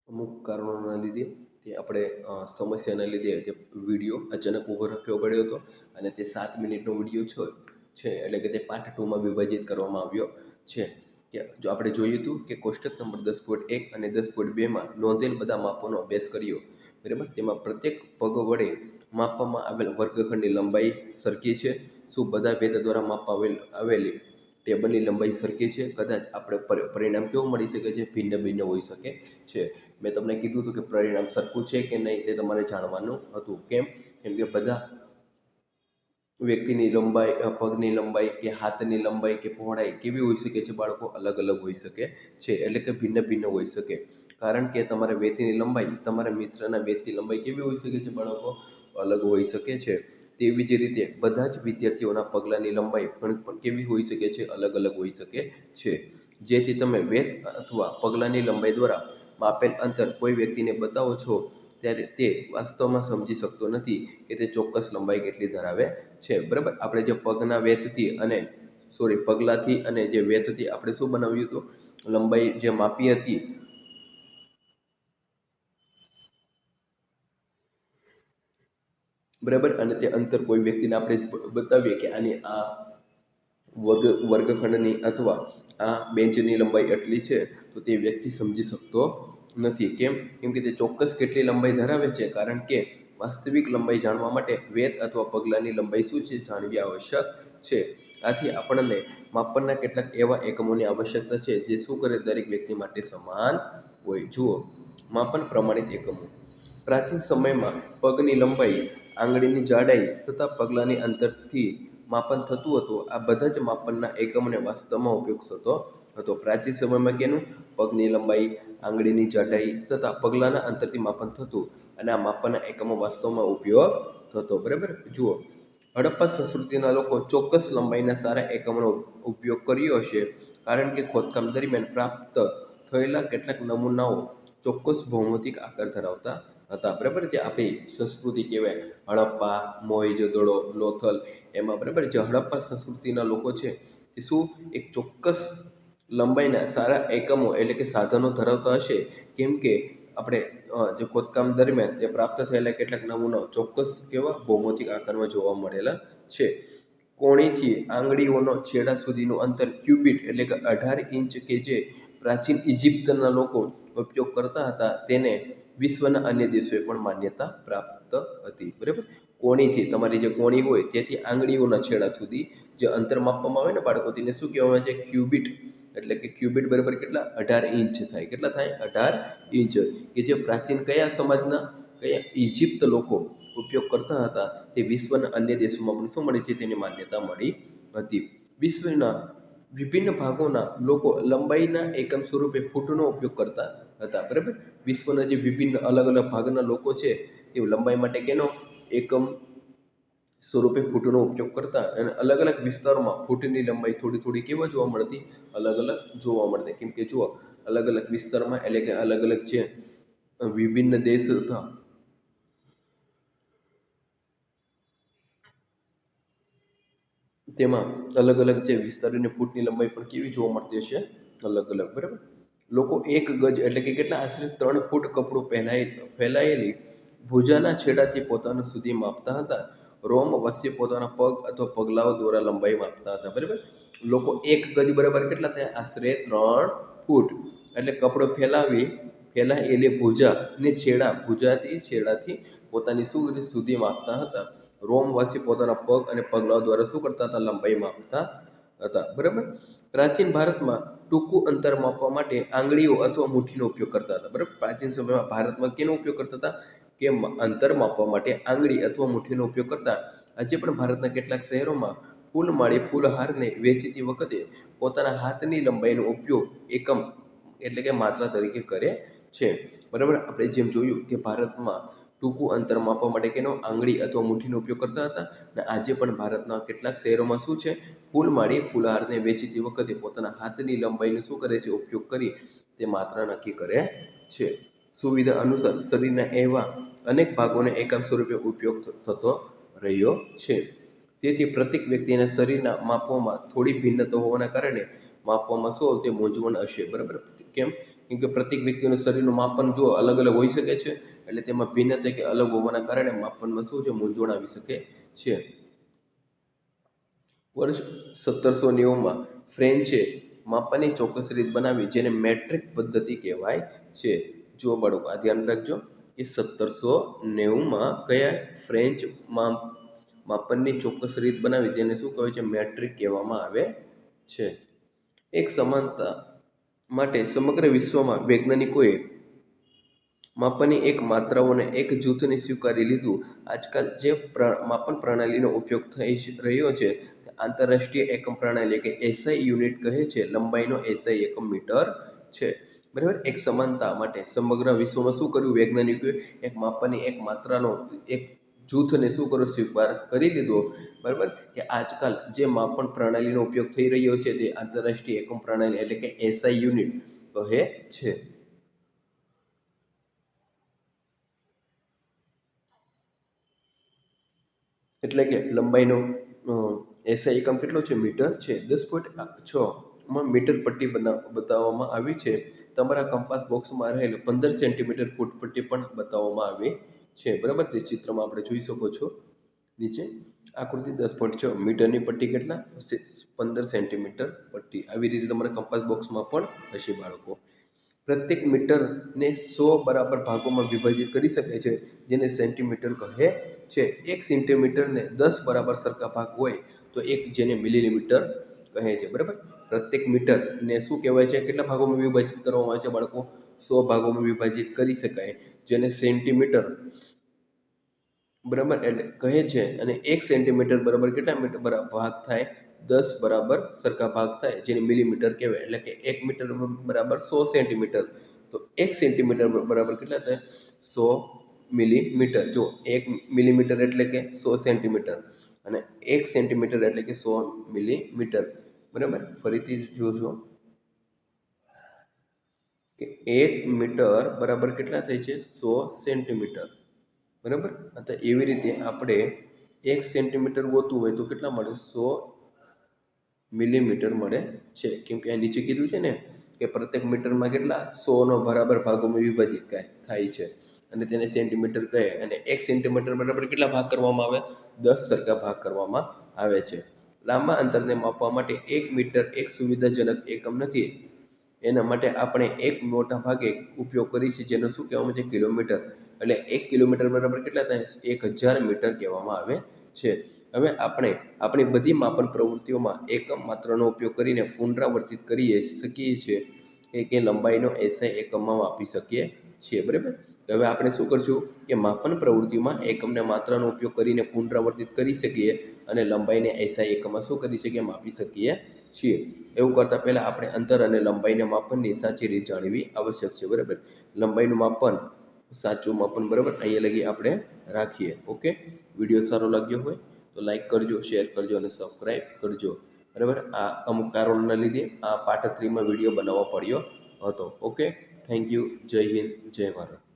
અમુક કારણોના લીધે તે આપણે સમસ્યાના લીધે તે વિડીયો અચાનક ઊભો રાખવો પડ્યો હતો અને તે 7 મિનિટનો વિડીયો છે એટલે કે તે પાર્ટ ટુમાં વિભાજિત કરવામાં આવ્યો છે. કે જો આપણે જોયું હતું કે કોષ્ટક નંબર 10.1 અને 10.2માં નોંધેલ બધા માપોનો અભ્યાસ કર્યો, બરાબર. તેમાં પ્રત્યેક પગ વડે માપવામાં આવેલ વર્ગખંડની લંબાઈ સરખી છે? શું બધા વેદ દ્વારા માપવામાં આવેલી ટેબલની લંબાઈ સરખી છે? કદાચ આપણે પરિણામ કેવું મળી શકે છે? ભિન્ન ભિન્ન હોઈ શકે છે. મેં તમને કીધું હતું કે પરિણામ સરખું છે કે નહીં તે તમારે જાણવાનું હતું. કેમ? કેમ કે બધા વ્યક્તિની લંબાઈ, પગની લંબાઈ કે હાથની લંબાઈ કે પહોળાઈ કેવી હોઈ શકે છે બાળકો? અલગ અલગ હોઈ શકે છે, એટલે કે ભિન્ન ભિન્ન હોઈ શકે. કારણ કે તમારા વેતની લંબાઈ તમારા મિત્રના વેતની લંબાઈ કેવી હોઈ શકે છે બાળકો? અલગ હોઈ શકે છે. તેવી જ રીતે બધા જ વિદ્યાર્થીઓના પગલાંની લંબાઈ પણ કેવી હોઈ શકે છે? અલગ અલગ હોઈ શકે છે. જેથી તમે વેત અથવા પગલાંની લંબાઈ દ્વારા માપેલ અંતર કોઈ વ્યક્તિને બતાવો છો ત્યારે તે વાસ્તવમાં સમજી શકતો નથી કે તે ચોક્કસ લંબાઈ કેટલી ધરાવે છે, બરાબર. આપણે જે પગના વેતથી અને પગલાંથી અને જે વેતથી આપણે શું બનાવ્યું હતું? લંબાઈ જે માપી હતી, બરાબર. અને તે અંતર કોઈ વ્યક્તિને આપણે બતાવીએ કે આની આ વર્ગખંડની અથવા આ બેન્ચની લંબાઈ એટલી છે, તો તે વ્યક્તિ સમજી શકતો નથી. કેમ? કેમ કે તે ચોક્કસ કેટલી લંબાઈ ધરાવે છે. કારણ કે વાસ્તવિક લંબાઈ જાણવા માટે વેત અથવા પગલાંની લંબાઈ શું છે? જાણવી આવશ્યક છે. આથી આપણને માપનના કેટલાક એવા એકમોની આવશ્યકતા છે જે શું કરે? દરેક વ્યક્તિ માટે સમાન હોય. જુઓ, માપન પ્રમાણિત એકમો. પ્રાચીન સમયમાં પગની લંબાઈ, આંગળીની જાડાઈ તથા પગલાંની અંતરથી માપન થતું હતું. આ બધા જ માપનના એકમને વાસ્તવમાં ઉપયોગ થતો હતો. પ્રાચીન સમયમાં કેનું? પગની લંબાઈ, આંગળીની જાડાઈ તથા પગલાંના અંતરથી માપન થતું અને આ માપનના એકમો વાસ્તવમાં ઉપયોગ થતો, બરાબર. જુઓ, હડપ્પા સંસ્કૃતિના લોકો ચોક્કસ લંબાઈના સારા એકમોનો ઉપયોગ કર્યો હશે, કારણ કે ખોદકામ દરમિયાન પ્રાપ્ત થયેલા કેટલાક નમૂનાઓ ચોક્કસ ભૌમિતિક આકાર ધરાવતા હતા, બરાબર. જે આપણી સંસ્કૃતિ કહેવાય, હડપ્પા, મોહેંજો-દડો, લોથલ, એમાં, બરાબર, જે હડપ્પા સંસ્કૃતિના લોકો છે તે શું એક ચોક્કસ લંબાઈના સારા એકમો એટલે કે સાધનો ધરાવતા હશે. કેમ કે આપણે જે ખોદકામ દરમિયાન જે પ્રાપ્ત થયેલા કેટલાક નમૂનાઓ ચોક્કસ કેવા ભૌમિતિક આકારમાં જોવા મળેલા છે. કોણીથી આંગળીઓનો છેડા સુધીનું અંતર ક્યુબિટ એટલે કે 18 ઇંચ કે જે પ્રાચીન ઇજિપ્તના લોકો ઉપયોગ કરતા હતા, તેને વિશ્વના અન્ય દેશોએ પણ માન્યતા પ્રાપ્ત હતી, બરાબર. કોણીથી, તમારી જે કોણી હોય તેથી આંગળીઓના છેડા સુધી જે અંતર માપવામાં આવે ને બાળકો, તેને શું કહેવામાં આવે છે? ક્યુબિટ. એટલે કે ક્યુબિટ બરાબર કેટલા? 18 ઇંચ થાય. કેટલા થાય? 18 ઇંચ. કે જે પ્રાચીન કયા સમાજના, કયા ઇજિપ્ત લોકો ઉપયોગ કરતા હતા, તે વિશ્વના અન્ય દેશોમાં પણ શું મળી છે? તેની માન્યતા મળી હતી. વિશ્વના વિભિન્ન ભાગોના લોકો લંબાઈના એકમ સ્વરૂપે ફૂટનો ઉપયોગ કરતા હતા, બરાબર. વિશ્વના જે વિભિન્ન અલગ અલગ ભાગના લોકો છે તે લંબાઈ માટે કેનો એકમ સ્વરૂપે ફૂટનો ઉપયોગ કરતા અને અલગ અલગ વિસ્તારોમાં ફૂટની લંબાઈ થોડી થોડી કેવા જોવા મળતી? અલગ અલગ જોવા મળતી. કેમ કે જુઓ, અલગ અલગ વિસ્તારમાં એટલે કે અલગ અલગ જે વિભિન્ન દેશ હતા તેમાં અલગ અલગ જે વિસ્તારોની ફૂટની લંબાઈ પણ કેવી જોવા મળતી હશે? અલગ અલગ, બરાબર. લોકો 1 ગજ એટલે કે કેટલા? આશરે 3 ફૂટ કપડું ફેલાયેલી ભુજાના છેડાથી પોતાના સુધી માપતા હતા. રોમવાસી પોતાના પગ અથવા પગલાઓ દ્વારા લંબાઈ માપતા હતા, બરાબર. લોકો 1 ગજ બરાબર કેટલા થયા? આશરે 3 ફૂટ. એટલે કપડો ફેલાયેલી ભુજાથી છેડાથી પોતાની સુધી માપતા હતા. રોમવાસી પોતાના પગ અને પગલાઓ દ્વારા શું કરતા હતા? લંબાઈ માપતા હતા, બરાબર. પ્રાચીન ભારતમાં ટૂંકું અંતર માપવા માટે આંગળીઓ અથવા મુઠ્ઠીનો ઉપયોગ કરતા હતા, બરાબર. પ્રાચીન સમયમાં ભારતમાં કેનો ઉપયોગ કરતા હતા? કે અંતર માપવા માટે આંગળી અથવા મુઠ્ઠીનો ઉપયોગ કરતા. આજે પણ ભારતના કેટલાક શહેરોમાં ફૂલમાળી ફૂલહારને વેચતી વખતે પોતાના હાથની લંબાઈનો ઉપયોગ એકમ એટલે કે માત્રા તરીકે કરે છે, બરાબર. આપણે જેમ જોયું કે ભારતમાં ટૂંકું અંતર માપવા માટે કેનો આંગળી અથવા મુઠ્ઠીનો ઉપયોગ કરતા હતા અને આજે પણ ભારતના કેટલાક શહેરોમાં શું છે? ફૂલમાળી ફૂલહારને વેચતી વખતે પોતાના હાથની લંબાઈનો શું કરે છે? ઉપયોગ કરી તે માત્રા નક્કી કરે છે. સુવિધા અનુસાર શરીરના એવા અનેક ભાગોને એકમ સ્વરૂપે ઉપયોગ થતો રહ્યો છે. તેથી પ્રત્યેક વ્યક્તિના શરીરના માપવામાં થોડી ભિન્નતા હોવાના કારણે માપવામાં શું તે મૂંઝવણ હશે, બરાબર. કેમ? કેમ કે પ્રत्येक વ્યક્તિનું શરીરનું માપન જો અલગ અલગ હોઈ શકે છે, એટલે તેમાં ભિન્નતા કે અલગ હોવાના કારણે માપનમાં શું છે, મૂંઝવણ આવી શકે છે. વર્ષ 1790માં ફ્રેન્ચે માપનની ચોક્કસ રીત બનાવી જેને મેટ્રિક પદ્ધતિ કહેવાય છે. જો બાળકો આ ધ્યાન રાખજો કે 1790માં કયા ફ્રેન્ચ માપનની ચોક્કસ રીત બનાવી જેને શું કહેવાય છે, મેટ્રિક કહેવામાં આવે છે. એક સમાનતા માટે સમગ્ર વિશ્વમાં વૈજ્ઞાનિકોએ માપનની એક માત્રાઓને એક જૂથને સ્વીકારી લીધું. આજકાલ જે માપન પ્રણાલીનો ઉપયોગ થઈ રહ્યો છે તે આંતરરાષ્ટ્રીય એકમ પ્રણાલી કે એસઆઈ યુનિટ કહે છે. લંબાઈનો એસઆઈ એકમ મીટર છે. બરાબર. એક સમાનતા માટે સમગ્ર વિશ્વમાં શું કર્યું, વૈજ્ઞાનિકોએ એક માપનની એક માત્રાનો એક જૂથને શું કરો, સ્વીકાર કરી લીધો. બરાબર. કે આજકાલ જે માપન પ્રણાલીનો ઉપયોગ થઈ રહ્યો છે તે આંતરરાષ્ટ્રીય એકમ પ્રણાલી એટલે કે એસઆઈ યુનિટ કહે છે. એટલે કે લંબાઈનો એસઆઈ એકમ કેટલો છે, મીટર છે. 10.6માં મીટર પટ્ટી બતાવવામાં આવી છે. તમારા કંપાસ બોક્સમાં રહેલ 15 સેન્ટીમીટર ફૂટ પટ્ટી પણ બતાવવામાં આવી છે. બરાબર. તે ચિત્રમાં આપણે જોઈ શકો છો નીચે આકૃતિ 10.6 મીટરની પટ્ટી કેટલા 15 સેન્ટીમીટર પટ્ટી. આવી રીતે તમારા કંપાસ બોક્સમાં પણ હશે બાળકો. પ્રત્યેક મીટરને 100 બરાબર ભાગોમાં વિભાજિત કરી શકાય છે જેને સેન્ટીમીટર કહે છે. એક સેન્ટીમીટરને 10 બરાબર સરખા ભાગ હોય તો એક જેને મિલીમીટર કહે છે. બરાબર. પ્રત્યેક મીટરને શું કહેવાય છે, કેટલા ભાગોમાં વિભાજિત કરવામાં આવે છે બાળકો, 100 ભાગોમાં વિભાજિત કરી શકાય જેને સેન્ટીમીટર બરાબર એટલે કહે છે. અને એક સેન્ટીમીટર બરાબર કેટલા મીટર ભાગ થાય, 10 બરાબર સરખા ભાગ થાય જેને મિલીમીટર કહેવાય. એટલે કે 1 મીટર બરાબર 100 સેન્ટીમીટર, તો 1 સેન્ટીમીટર બરાબર કેટલા થાય, 100 મિલીમીટર. જો 1 મિલીમીટર એટલે કે 100 સેન્ટીમીટર અને 1 સેન્ટીમીટર એટલે કે 100 મિલીમીટર. બરાબર. ફરીથી જોજો કે 1 મીટર બરાબર કેટલા થાય છે, 100 સેન્ટીમીટર. બરાબર. તો એવી રીતે આપણે 1 સેન્ટીમીટર ગોતવું હોય તો કેટલા મળે, 100 મિલીમીટર મળે છે. કેમ કે આ નીચે કીધું છે ને કે પ્રત્યેક મીટરમાં કેટલા 100નો બરાબર ભાગોમાં વિભાજિત થાય છે અને તેને સેન્ટીમીટર કહે. અને 1 સેન્ટીમીટર બરાબર કેટલા ભાગ કરવામાં આવે, 10 સરખા ભાગ કરવામાં આવે છે. લાંબા અંતરને માપવા માટે 1 મીટર એક સુવિધાજનક એકમ નથી. એના માટે આપણે એક મોટા ભાગે ઉપયોગ કરીએ છીએ જેનો શું કહેવામાં છે, કિલોમીટર. એટલે 1 કિલોમીટર બરાબર કેટલા થાય, 1000 મીટર કહેવામાં આવે છે. હવે આપણે આપણી બધી માપન પ્રવૃત્તિઓમાં એકમ માત્રાનો ઉપયોગ કરીને પુનરાવર્તિત કરી શકીએ છીએ કે લંબાઈનો એસઆઈ એકમમાં માપી શકીએ છીએ. બરાબર. હવે આપણે શું કરશું કે માપન પ્રવૃત્તિમાં એકમને માત્રાનો ઉપયોગ કરીને પુનરાવર્તિત કરી શકીએ અને લંબાઈને એસઆઈ એકમમાં શું કરી શકીએ, માપી શકીએ છીએ. એવું કરતાં પહેલાં આપણે અંતર અને લંબાઈના માપનની સાચી રીત જાણવી આવશ્યક છે. બરાબર. લંબાઈનું માપન, સાચું માપન બરાબર અહીંયા લગી આપણે રાખીએ. ઓકે. વિડીયો સારો લાગ્યો હોય તો લાઈક કરજો, શેર કરજો અને સબસ્ક્રાઈબ કરજો. બરાબર. આ અમુક કારણોના લીધે આ પાર્ટ 3માં વિડીયો બનાવવો પડ્યો હતો. ઓકે. Thank you. જય હિન્દ, જય ભારત.